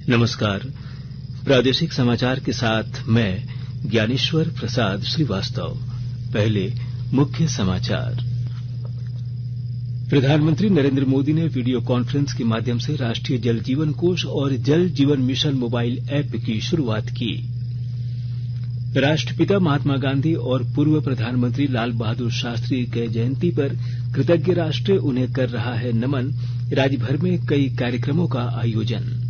नमस्कार। प्रादेशिक समाचार के साथ मैं ज्ञानेश्वर प्रसाद श्रीवास्तव। पहले मुख्य समाचार। प्रधानमंत्री नरेंद्र मोदी ने वीडियो कॉन्फ्रेंस के माध्यम से राष्ट्रीय जल जीवन कोष और जल जीवन मिशन मोबाइल ऐप की शुरुआत की। राष्ट्रपिता महात्मा गांधी और पूर्व प्रधानमंत्री लाल बहादुर शास्त्री की जयंती पर कृतज्ञ राष्ट्र उन्हें कर रहा है नमन। राज्यभर में कई कार्यक्रमों का आयोजन।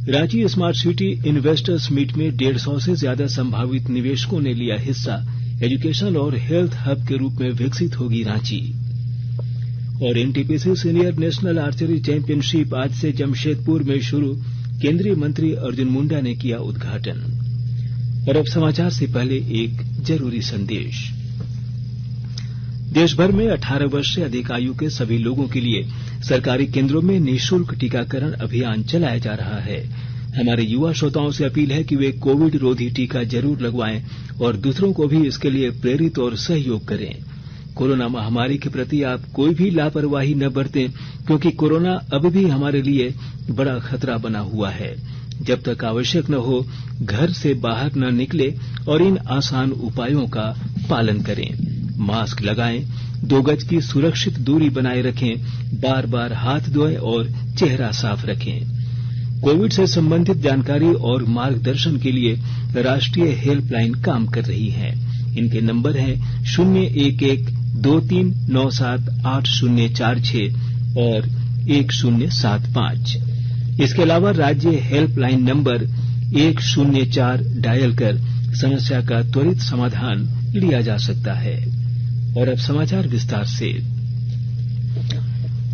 Ranchi smart city investors meet में 150 से ज्यादा संभावित निवेशकों ने लिया हिस्सा। एजुकेशन और हेल्थ हब के रूप में विकसित होगी रांची। और NTPC senior national archery championship आज से जमशेदपुर में शुरू। केंद्रीय मंत्री अर्जुन मुंडा ने किया उद्घाटन। और अब समाचार से पहले एक जरूरी संदेश। देश भर में 18 वर्ष से अधिक आयु के सभी लोगों के लिए सरकारी केंद्रों में निःशुल्क टीकाकरण अभियान चलाया जा रहा है। हमारे युवा श्रोताओं से अपील है कि वे कोविड रोधी टीका जरूर लगवाएं और दूसरों को भी इसके लिए प्रेरित और सहयोग करें। कोरोना महामारी के प्रति आप कोई भी लापरवाही न बरतें, क्योंकि कोरोना अब भी हमारे लिए बड़ा खतरा बना हुआ है। जब तक आवश्यक न हो, घर से बाहर न निकले और इन आसान उपायों का पालन करें। मास्क लगाएं, 2 गज की सुरक्षित दूरी बनाए रखें, बार बार हाथ धोएं और चेहरा साफ रखें। कोविड से संबंधित जानकारी और मार्गदर्शन के लिए राष्ट्रीय हेल्पलाइन काम कर रही है। इनके नंबर हैं 011-2397-8046 और 1075। इसके अलावा राज्य हेल्पलाइन नंबर 104 डायल कर समस्या का त्वरित समाधान लिया जा सकता है। और अब समाचार विस्तार से।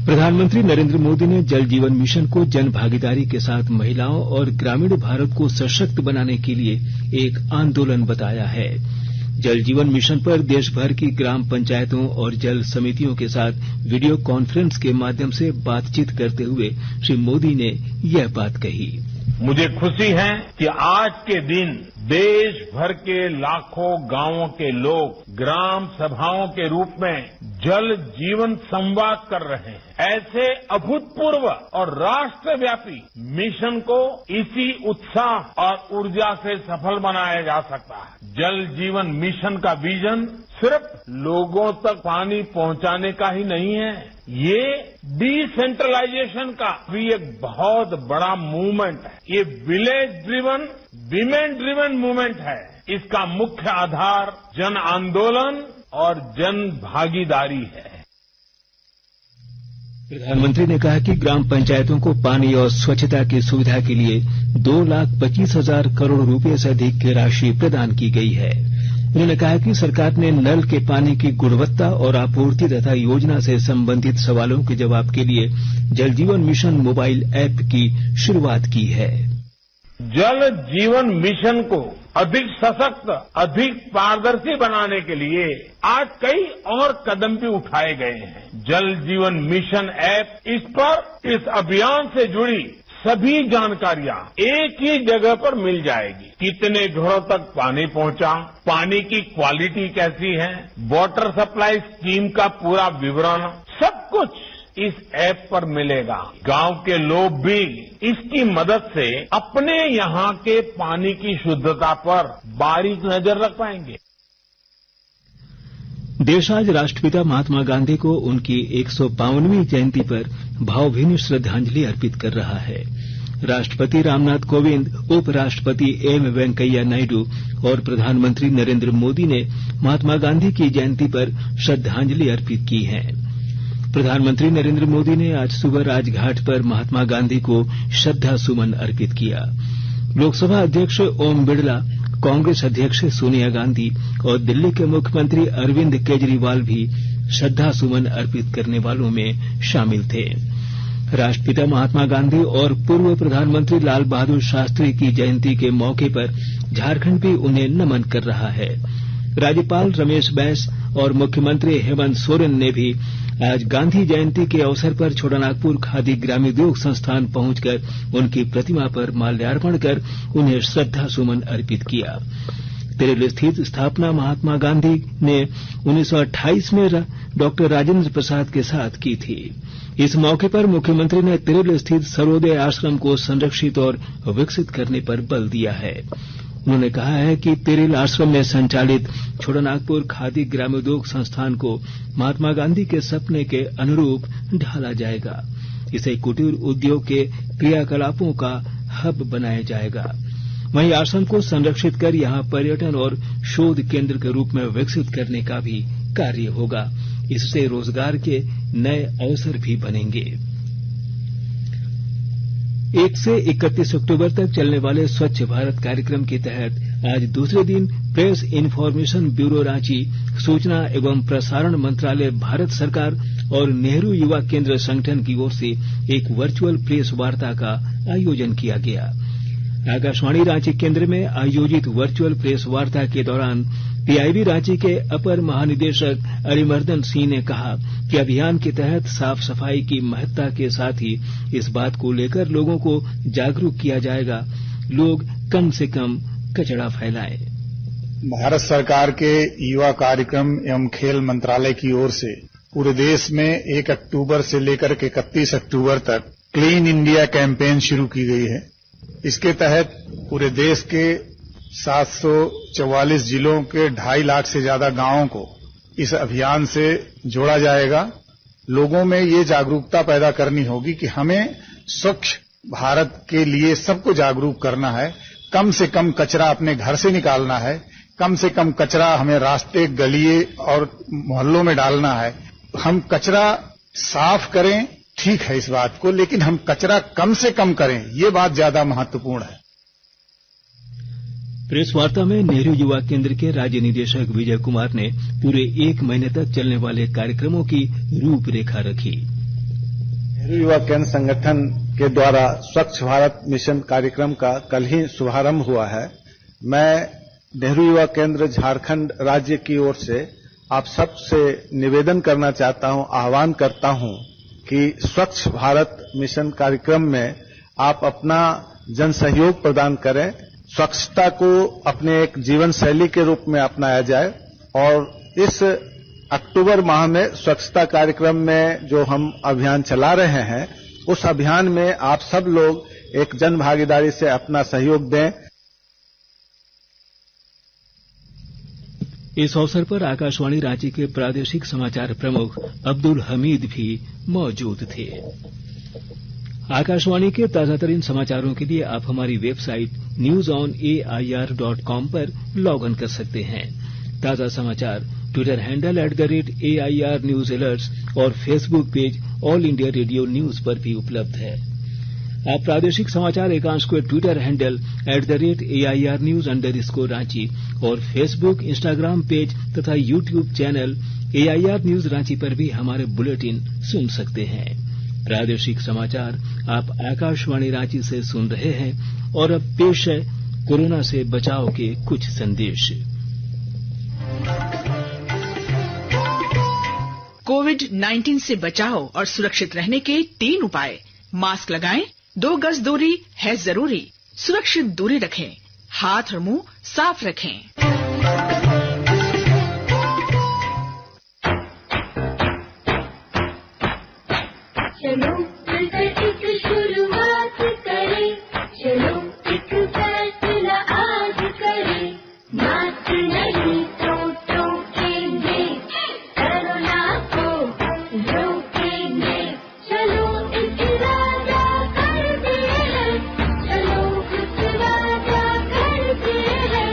प्रधानमंत्री नरेंद्र मोदी ने जल जीवन मिशन को जन भागीदारी के साथ महिलाओं और ग्रामीण भारत को सशक्त बनाने के लिए एक आंदोलन बताया है। जल जीवन मिशन पर देश भर की ग्राम पंचायतों और जल समितियों के साथ वीडियो कॉन्फ्रेंस के माध्यम से बातचीत करते हुए श्री मोदी ने यह बात कही। मुझे खुशी है कि आज के दिन देश भर के लाखों गांवों के लोग ग्राम सभाओं के रूप में जल जीवन संवाद कर रहे हैं। ऐसे अभूतपूर्व और राष्ट्रव्यापी मिशन को इसी उत्साह और ऊर्जा से सफल बनाया जा सकता है। जल जीवन मिशन का विजन सिर्फ लोगों तक पानी पहुंचाने का ही नहीं है, ये डिसेंट्रलाइजेशन का भी एक बहुत बड़ा मूवमेंट है। ये village driven, women driven movement है। इसका मुख्य आधार जन आंदोलन और जन भागीदारी है। प्रधानमंत्री ने कहा कि ग्राम पंचायतों को पानी और स्वच्छता की सुविधा के लिए 2,25,000 करोड़ रुपए से अधिक की राशि प्रदान की गई है। उन्होंने कहा कि सरकार ने नल के पानी की गुणवत्ता और आपूर्ति तथा योजना से संबंधित सवालों के जवाब के लिए जल जीवन मिशन मोबाइल ऐप की शुरुआत की है। जल जीवन मिशन को अधिक सशक्त, अधिक पारदर्शी बनाने के लिए आज कई और कदम भी उठाए गए हैं। जल जीवन मिशन ऐप, इस अभियान से जुड़ी सभी जानकारियां एक ही जगह पर मिल जाएगी। कितने घरों तक पानी पहुंचा, पानी की क्वालिटी कैसी है, वाटर सप्लाई स्कीम का पूरा विवरण, सब कुछ इस ऐप पर मिलेगा। गांव के लोग भी इसकी मदद से अपने यहां के पानी की शुद्धता पर बारीक नजर रख पाएंगे। देश आज राष्ट्रपिता महात्मा गांधी को उनकी 152वीं जयंती पर भावभीनी श्रद्धांजलि अर्पित कर रहा है। राष्ट्रपति रामनाथ कोविंद, उपराष्ट्रपति एम वेंकैया नायडू और प्रधानमंत्री नरेंद्र मोदी ने महात्मा गांधी की जयंती पर श्रद्धांजलि अर्पित की है। प्रधानमंत्री नरेंद्र मोदी ने आज सुबह राजघाट पर महात्मा गांधी को श्रद्धा सुमन अर्पित किया। लोकसभा अध्यक्ष ओम बिड़ला, कांग्रेस अध्यक्ष सोनिया गांधी और दिल्ली के मुख्यमंत्री अरविंद केजरीवाल भी श्रद्धा सुमन अर्पित करने वालों में शामिल थे। राष्ट्रपिता महात्मा गांधी और पूर्व प्रधानमंत्री लाल बहादुर शास्त्री की जयंती के मौके पर झारखंड भी उन्हें नमन कर रहा है। राज्यपाल रमेश बैस और मुख्यमंत्री हेमंत सोरेन ने भी आज गांधी जयंती के अवसर पर छोटानागपुर खादी ग्रामोद्योग संस्थान पहुंचकर उनकी प्रतिमा पर माल्यार्पण कर उन्हें श्रद्धा सुमन अर्पित किया। तिरेल स्थित स्थापना महात्मा गांधी ने 1928 में डॉक्टर राजेंद्र प्रसाद के साथ की थी। इस मौके पर मुख्यमंत्री ने तिरेल स्थित सर्वोदय आश्रम को संरक्षित और विकसित करने पर बल दिया है। उन्होंने कहा है कि तिरेल आश्रम में संचालित छोटानागपुर खादी ग्रामोद्योग संस्थान को महात्मा गांधी के सपने के अनुरूप ढाला जाएगा। इसे कुटीर उद्योग के क्रियाकलापों का हब बनाया जाएगा। वहीं आश्रम को संरक्षित कर यहां पर्यटन और शोध केंद्र के रूप में विकसित करने का भी कार्य होगा। इससे रोजगार के नए अवसर भी बनेंगे। 1 से 31 अक्टूबर तक चलने वाले स्वच्छ भारत कार्यक्रम के तहत आज दूसरे दिन प्रेस इन्फॉर्मेशन ब्यूरो रांची, सूचना एवं प्रसारण मंत्रालय भारत सरकार और नेहरू युवा केंद्र संगठन की ओर से एक वर्चुअल प्रेस वार्ता का आयोजन किया गया। आकाशवाणी रांची केंद्र में आयोजित वर्चुअल प्रेस वार्ता के दौरान पीआईबी रांची के अपर महानिदेशक अरिमर्दन सिंह ने कहा कि अभियान के तहत साफ सफाई की महत्ता के साथ ही इस बात को लेकर लोगों को जागरूक किया जाएगा, लोग कम से कम कचरा फैलाएं। भारत सरकार के युवा कार्यक्रम एवं खेल मंत्रालय की ओर से पूरे देश में 1 अक्टूबर से लेकर के 31 अक्टूबर तक क्लीन इंडिया कैंपेन शुरू की गई है। इसके तहत पूरे देश के 744 जिलों के 2.5 लाख से ज्यादा गांवों को इस अभियान से जोड़ा जाएगा। लोगों में ये जागरूकता पैदा करनी होगी कि हमें स्वच्छ भारत के लिए सबको जागरूक करना है। कम से कम कचरा अपने घर से निकालना है, कम से कम कचरा हमें रास्ते, गलिए और मोहल्लों में डालना है। हम कचरा साफ करें, ठीक है इस बात को, लेकिन हम कचरा कम से कम करें, ये बात ज्यादा महत्वपूर्ण है। प्रेस वार्ता में नेहरू युवा केंद्र के राज्य निदेशक विजय कुमार ने पूरे 1 महीने तक चलने वाले कार्यक्रमों की रूपरेखा रखी। नेहरू युवा केंद्र संगठन के द्वारा स्वच्छ भारत मिशन कार्यक्रम का कल ही शुभारंभ हुआ है। मैं नेहरू युवा केंद्र झारखंड राज्य की ओर से आप सबसे निवेदन करना चाहता हूं, आह्वान करता हूं कि स्वच्छ भारत मिशन कार्यक्रम में आप अपना जन सहयोग प्रदान करें। स्वच्छता को अपने एक जीवन शैली के रूप में अपनाया जाए और इस अक्टूबर माह में स्वच्छता कार्यक्रम में जो हम अभियान चला रहे हैं, उस अभियान में आप सब लोग एक जन भागीदारी से अपना सहयोग दें। इस अवसर पर आकाशवाणी रांची के प्रादेशिक समाचार प्रमुख अब्दुल हमीद भी मौजूद थे। आकाशवाणी के ताजातरीन समाचारों के लिए आप हमारी वेबसाइट newsonair.com पर लॉग इन कर सकते हैं। ताजा समाचार Twitter handle @AIR news alerts और Facebook page All India Radio news पर भी उपलब्ध है। आप प्रादेशिक समाचार एकांश को ट्विटर हैंडल @AIR न्यूज _ और फेसबुक, इंस्टाग्राम पेज तथा YouTube channel AIR news Ranchi पर भी हमारे बुलेटिन सुन सकते हैं। प्रादेशिक समाचार आप आकाशवाणी रांची से सुन रहे हैं और अब पेश है कोरोना से बचाव के कुछ संदेश। कोविड-19 से बचाव और सुरक्षित रहने के 3 उपाय। मास्क लगाएं, 2 गज दूरी है जरूरी, सुरक्षित दूरी रखें, हाथ और मुंह साफ रखें। चलो मिलकर एक शुरुआत करें, चलो एक फैसला आज करें। मास्क नहीं तो टोकेंगे, कोरोना को रोकेंगे। चलो एक वादा करते हैं, चलो एक वादा करते हैं।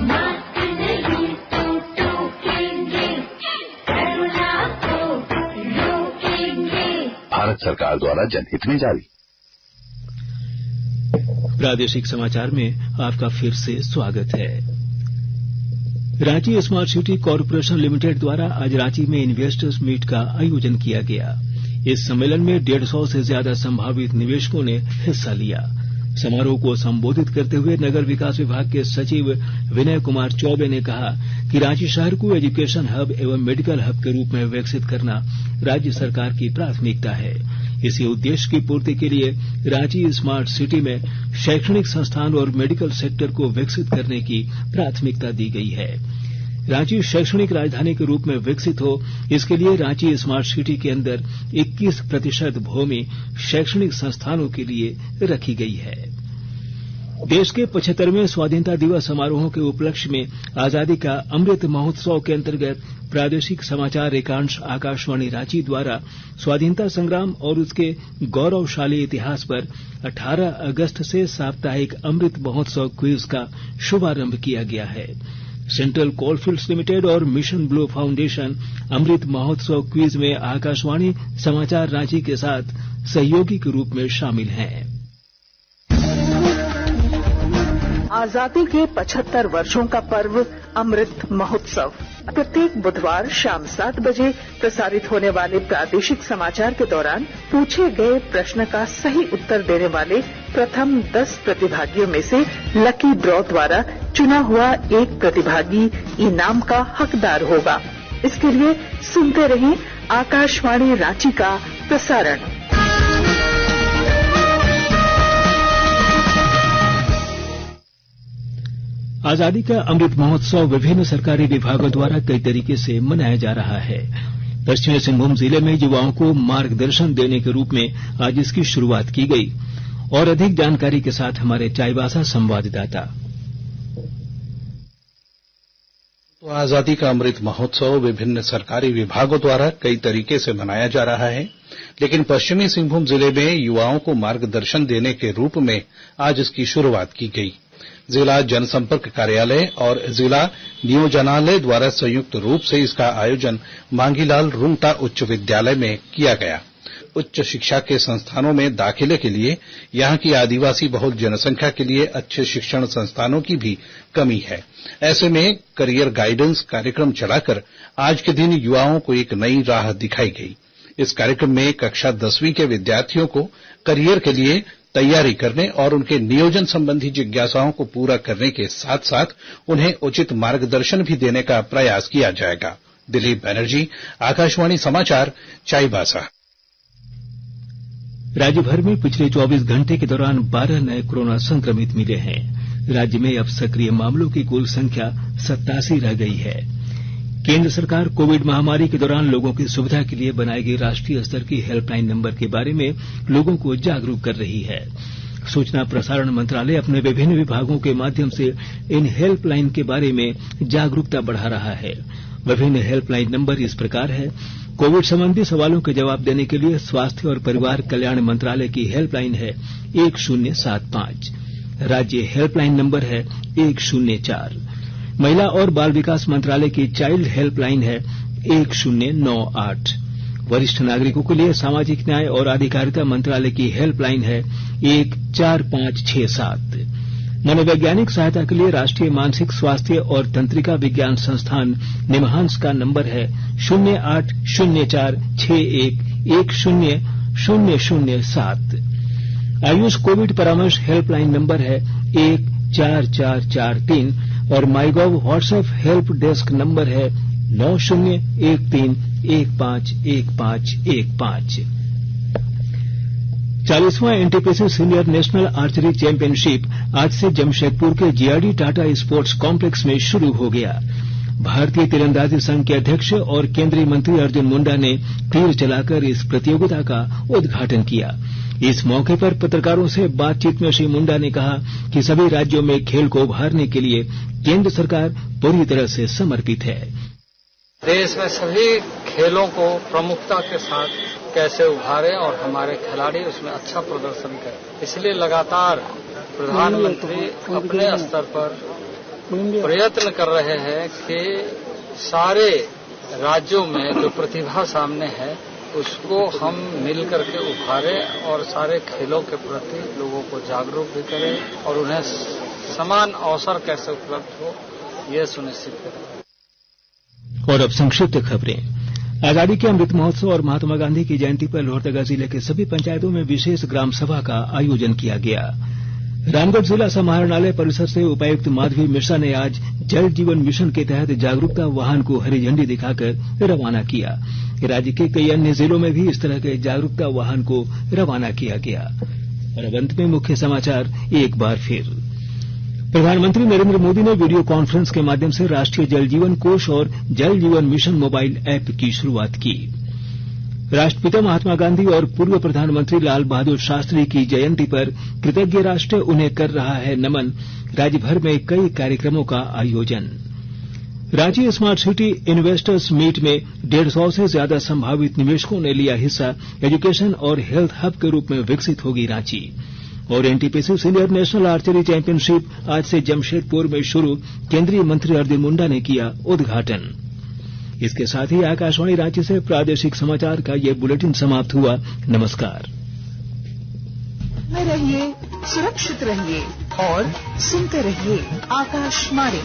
मास्क नहीं तो टोकेंगे, कोरोना को रोकेंगे। भारत सरकार द्वारा जनहित में जारी। प्रादेशिक समाचार में आपका फिर से स्वागत है। Ranchi smart city corporation limited द्वारा आज रांची में इन्वेस्टर्स मीट का आयोजन किया गया। इस सम्मेलन में 150 से ज्यादा संभावित निवेशकों ने हिस्सा लिया। समारोह को संबोधित करते हुए नगर विकास विभाग के सचिव विनय कुमार चौबे ने कहा कि रांची शहर को एजुकेशन हब एवं मेडिकल हब के रूप में विकसित करना राज्य सरकार की प्राथमिकता है। इसी उद्देश्य की पूर्ति के लिए रांची स्मार्ट सिटी में शैक्षणिक संस्थान और मेडिकल सेक्टर को विकसित करने की प्राथमिकता दी गई है। रांची शैक्षणिक राजधानी के रूप में विकसित हो, इसके लिए रांची स्मार्ट सिटी के अंदर 21% भूमि शैक्षणिक संस्थानों के लिए रखी गई है। देश के 75वें स्वाधीनता दिवस समारोहों के उपलक्ष्य में आजादी का अमृत महोत्सव के अंतर्गत प्रादेशिक समाचार एकांश आकाशवाणी रांची द्वारा स्वाधीनता संग्राम और उसके गौरवशाली इतिहास पर 18 अगस्त से साप्ताहिक अमृत महोत्सव क्विज का शुभारंभ किया गया है। सेंट्रल कोलफील्ड्स लिमिटेड और mission blue foundation Amrit Mahotsav quiz में आकाशवाणी समाचार रांची के साथ सहयोगी के रूप में शामिल हैं। आजादी के 75 वर्षों का पर्व अमृत महोत्सव प्रत्येक बुधवार शाम 7 बजे प्रसारित होने वाले प्रादेशिक समाचार के दौरान पूछे गए प्रश्न का सही उत्तर देने वाले प्रथम 10 प्रतिभागियों में से लकी ड्रॉ द्वारा चुना हुआ एक प्रतिभागी इनाम का हकदार होगा। इसके लिए सुनते रहें आकाशवाणी रांची का प्रसारण। आजादी का अमृत महोत्सव विभिन्न सरकारी विभागों द्वारा कई तरीके से मनाया जा रहा है। पश्चिमी सिंहभूम जिले में युवाओं को मार्गदर्शन देने के रूप में आज इसकी शुरुआत की गई। और अधिक जानकारी के साथ हमारे चाईबासा संवाददाता। तो आजादी का अमृत महोत्सव विभिन्न सरकारी विभागों द्वारा कई तरीके से मनाया जा रहा है, लेकिन पश्चिमी सिंहभूम जिले में युवाओं को मार्गदर्शन देने के रूप में आज इसकी शुरुआत की गई। जिला जनसंपर्क कार्यालय और जिला नियोजनालय द्वारा संयुक्त रूप से इसका आयोजन मांगीलाल रुंगटा उच्च विद्यालय में किया गया। उच्च शिक्षा के संस्थानों में दाखिले के लिए यहां की आदिवासी बहुल जनसंख्या के लिए अच्छे शिक्षण संस्थानों की भी कमी है। ऐसे में करियर गाइडेंस कार्यक्रम चलाकर आज के दिन युवाओं को एक नई राह दिखाई गई। इस कार्यक्रम में कक्षा 10वीं के विद्यार्थियों को करियर के लिए तैयारी करने और उनके नियोजन संबंधी जिज्ञासाओं को पूरा करने के साथ साथ उन्हें उचित मार्गदर्शन भी देने का प्रयास किया जाएगा। दिलीप बनर्जी, आकाशवाणी समाचार, चाईबासा। राज्य भर में पिछले 24 घंटे के दौरान 12 नए कोरोना संक्रमित मिले हैं। राज्य में अब सक्रिय मामलों की कुल संख्या 87 रह गई है। केंद्र सरकार कोविड महामारी के दौरान लोगों की सुविधा के लिए बनाई गई राष्ट्रीय स्तर की हेल्पलाइन नंबर के बारे में लोगों को जागरूक कर रही है। सूचना प्रसारण मंत्रालय अपने विभिन्न विभागों के माध्यम से इन हेल्पलाइन के बारे में जागरूकता बढ़ा रहा है। विभिन्न हेल्पलाइन नंबर इस प्रकार है। कोविड संबंधी सवालों के जवाब देने के लिए स्वास्थ्य और परिवार कल्याण मंत्रालय की हेल्पलाइन है 1075। राज्य हेल्पलाइन नंबर है 104। महिला और बाल विकास मंत्रालय की चाइल्ड हेल्पलाइन है 1098। वरिष्ठ नागरिकों के लिए सामाजिक न्याय और अधिकारिता मंत्रालय की हेल्पलाइन है 14567। मनोवैज्ञानिक सहायता के लिए राष्ट्रीय मानसिक स्वास्थ्य और तंत्रिका विज्ञान संस्थान निमहांस का नंबर है 080461100007। आयुष कोविड परामर्श हेल्पलाइन नंबर है 14443 और MyGov WhatsApp help desk number है 9013151515। 40वां NTPC senior national archery championship आज से जमशेदपुर के जीआरडी टाटा स्पोर्ट्स कॉम्प्लेक्स में शुरू हो गया। भारतीय तीरंदाजी संघ के अध्यक्ष और केंद्रीय मंत्री अर्जुन मुंडा ने तीर चलाकर इस प्रतियोगिता का उद्घाटन किया। इस मौके पर पत्रकारों से बातचीत में श्री मुंडा ने कहा कि सभी राज्यों में खेल को उभारने के लिए केंद्र सरकार पूरी तरह से समर्पित है। देश में सभी खेलों को प्रमुखता के साथ कैसे उभारे और हमारे खिलाड़ी उसमें अच्छा प्रदर्शन करें, इसलिए लगातार प्रधानमंत्री अपने स्तर पर प्रयत्न कर रहे हैं कि सारे राज्यों में जो प्रतिभा सामने है उसको हम मिल करके उभारें और सारे खेलों के प्रति लोगों को जागरूक भी करें और उन्हें समान अवसर कैसे उपलब्ध हो ये सुनिश्चित करें। और अब संक्षिप्त खबरें। आजादी के अमृत महोत्सव और महात्मा गांधी की जयंती पर लोहरदगा जिले के सभी पंचायतों में विशेष ग्राम सभा का आयोजन किया गया। रामगढ़ जिला समाहरणालय परिसर से उपायुक्त माधवी मिश्रा ने आज जल जीवन मिशन के तहत जागरूकता वाहन को हरी झंडी दिखाकर रवाना किया। राज्य के कई अन्य जिलों में भी इस तरह के जागरूकता वाहन को रवाना किया गया। और अब अंत में मुख्य समाचार एक बार फिर। प्रधानमंत्री नरेंद्र मोदी ने वीडियो कॉन्फ्रेंस के माध्यम से राष्ट्रीय जल जीवन कोष और जल जीवन मिशन मोबाइल ऐप की शुरुआत की। राष्ट्रपिता महात्मा गांधी और पूर्व प्रधानमंत्री लाल बहादुर शास्त्री की जयंती पर कृतज्ञ राष्ट्र उन्हें कर रहा है नमन। राज्य भर में कई कार्यक्रमों का आयोजन। Ranchi smart city investors meet में 150 से ज्यादा संभावित निवेशकों ने लिया हिस्सा। एजुकेशन और हेल्थ हब के रूप में विकसित होगी रांची। और NTPC senior national archery championship आज से जमशेदपुर में शुरू। केंद्रीय मंत्री अर्जुन मुंडा ने किया उद्घाटन। इसके साथ ही आकाशवाणी रांची से प्रादेशिक समाचार का ये बुलेटिन समाप्त हुआ। नमस्कार। में रहिए, सुरक्षित रहिए और सुनते रहिए आकाशवाणी।